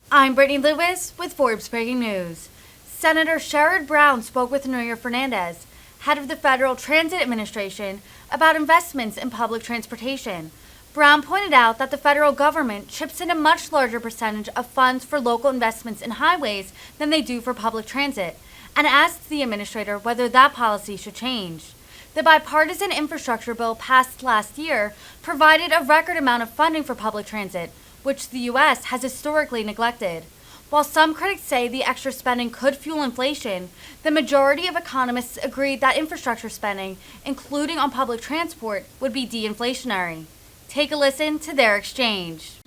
I'm Brittany Lewis with Forbes Breaking News. Senator Sherrod Brown spoke with Nuria Fernandez, head of the Federal Transit Administration, about investments in public transportation. Brown pointed out that the federal government chips in a much larger percentage of funds for local investments in highways than they do for public transit, and asked the administrator whether that policy should change. The bipartisan infrastructure bill passed last year provided a record amount of funding for public transit, which the U.S. has historically neglected. While some critics say the extra spending could fuel inflation, the majority of economists agreed that infrastructure spending, including on public transport, would be de-inflationary. Take a listen to their exchange.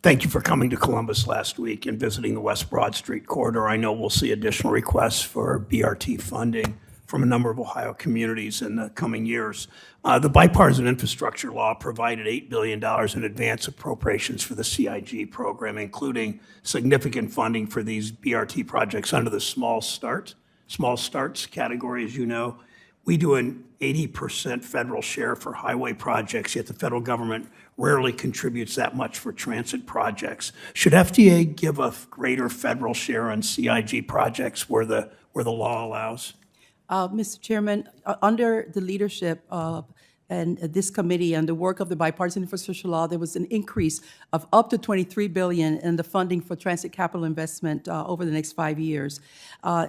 Thank you for coming to Columbus last week and visiting the West Broad Street corridor. I know we'll see additional requests for BRT funding from a number of Ohio communities in the coming years. The bipartisan infrastructure law provided $8 billion in advance appropriations for the CIG program, including significant funding for these BRT projects under the small starts category, as you know. We do an 80% federal share for highway projects, yet the federal government rarely contributes that much for transit projects. Should FTA give a greater federal share on CIG projects where the law allows? Mr. Chairman, under the leadership of and this committee and the work of the bipartisan infrastructure law, there was an increase of up to $23 billion in the funding for transit capital investment over the next 5 years.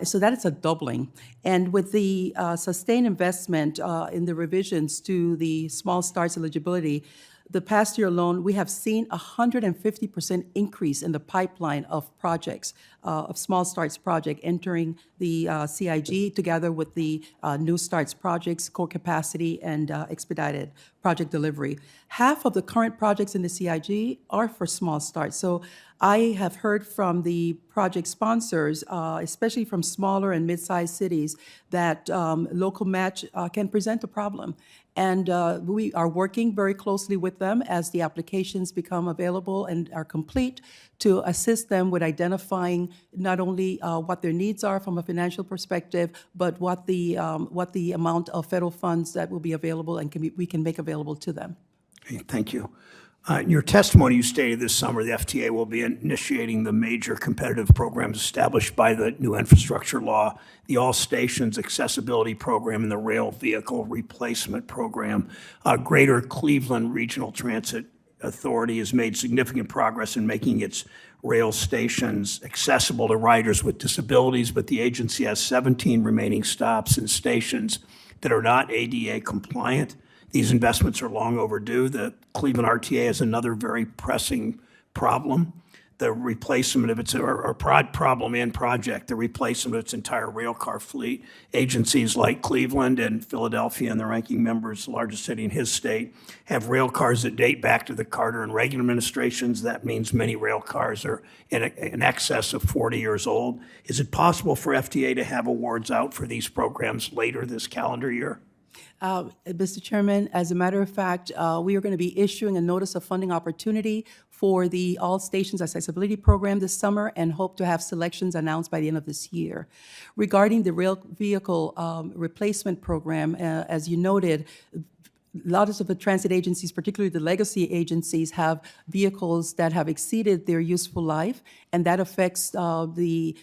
So that is a doubling. And with the sustained investment in the revisions to the small starts eligibility, the past year alone, we have seen a 150% increase in the pipeline of projects, of small starts project entering the CIG together with the new starts projects, core capacity, and expedited project delivery. Half of the current projects in the CIG are for small starts. So I have heard from the project sponsors, especially from smaller and mid-sized cities, that local match can present a problem. And we are working very closely with them as the applications become available and are complete to assist them with identifying not only what their needs are from a financial perspective, but what the amount of federal funds that will be available and we can make available to them. Okay, thank you. In your testimony, you stated this summer the FTA will be initiating the major competitive programs established by the new infrastructure law, the All Stations Accessibility Program and the Rail Vehicle Replacement Program. Greater Cleveland Regional Transit Authority has made significant progress in making its rail stations accessible to riders with disabilities, but the agency has 17 remaining stops and stations that are not ADA compliant. These investments are long overdue. The Cleveland RTA has another very pressing problem, the replacement of its, or problem and project, the replacement of its entire rail car fleet. Agencies like Cleveland and Philadelphia and the ranking member's largest city in his state have rail cars that date back to the Carter and Reagan administrations. That means many rail cars are in excess of 40 years old. Is it possible for FTA to have awards out for these programs later this calendar year? Mr. Chairman, as a matter of fact, we are going to be issuing a notice of funding opportunity for the All Stations Accessibility Program this summer and hope to have selections announced by the end of this year. Regarding the Rail Vehicle Replacement Program, as you noted, lots of the transit agencies, particularly the legacy agencies, have vehicles that have exceeded their useful life, and that affects the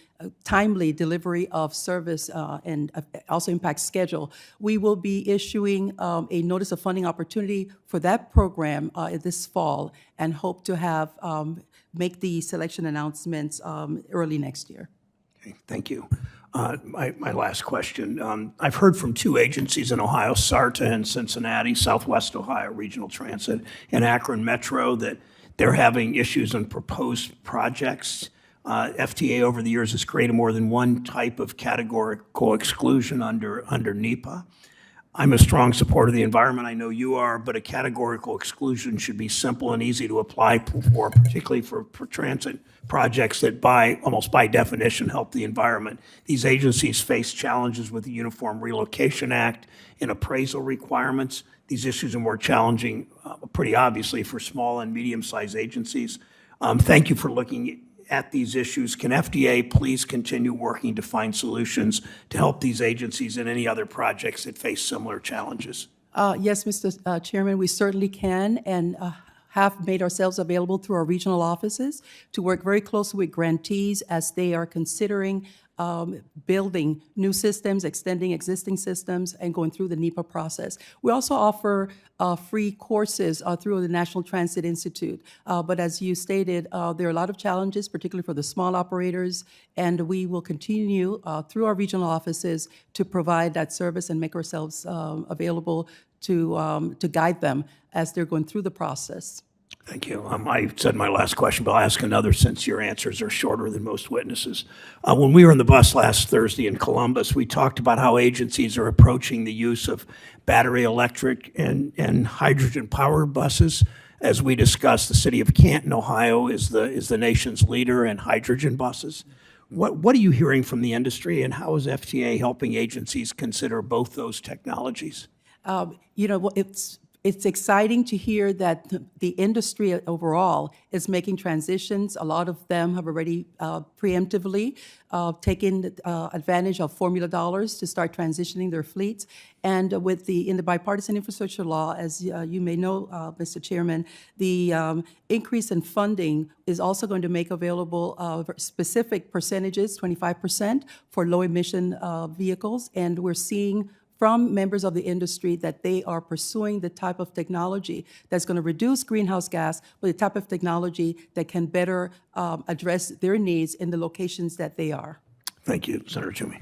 timely delivery of service and also impacts schedule. We will be issuing a notice of funding opportunity for that program this fall and hope to have make the selection announcements early next year. Okay, thank you. My last question. I've heard from two agencies in Ohio, SARTA and Cincinnati, Southwest Ohio Regional Transit, and Akron Metro, that they're having issues on proposed projects. FTA over the years has created more than one type of categorical exclusion under NEPA. I'm a strong supporter of the environment, I know you are, but a categorical exclusion should be simple and easy to apply for, particularly for transit projects that almost by definition help the environment. These agencies face challenges with the Uniform Relocation Act and appraisal requirements. These issues are more challenging, pretty obviously, for small and medium-sized agencies. Thank you for looking at these issues. Can FDA please continue working to find solutions to help these agencies and any other projects that face similar challenges? Yes, Mr. Chairman, we certainly can, and have made ourselves available through our regional offices to work very closely with grantees as they are considering building new systems, extending existing systems, and going through the NEPA process. We also offer free courses through the National Transit Institute. But as you stated, there are a lot of challenges, particularly for the small operators, and we will continue through our regional offices to provide that service and make ourselves available to guide them as they're going through the process. Thank you. I said my last question, but I'll ask another since your answers are shorter than most witnesses. When we were on the bus last Thursday in Columbus, we talked about how agencies are approaching the use of battery electric and hydrogen-powered buses. As we discussed, the city of Canton, Ohio, is the nation's leader in hydrogen buses. What are you hearing from the industry, and how is FTA helping agencies consider both those technologies? It's exciting to hear that the industry overall is making transitions. A lot of them have already preemptively taken advantage of formula dollars to start transitioning their fleets. And in the bipartisan infrastructure law, as you may know, Mr. Chairman, the increase in funding is also going to make available specific percentages, 25%, for low emission vehicles. And we're seeing from members of the industry that they are pursuing the type of technology that's going to reduce greenhouse gas, but the type of technology that can better address their needs in the locations that they are. Thank you, Senator Toomey.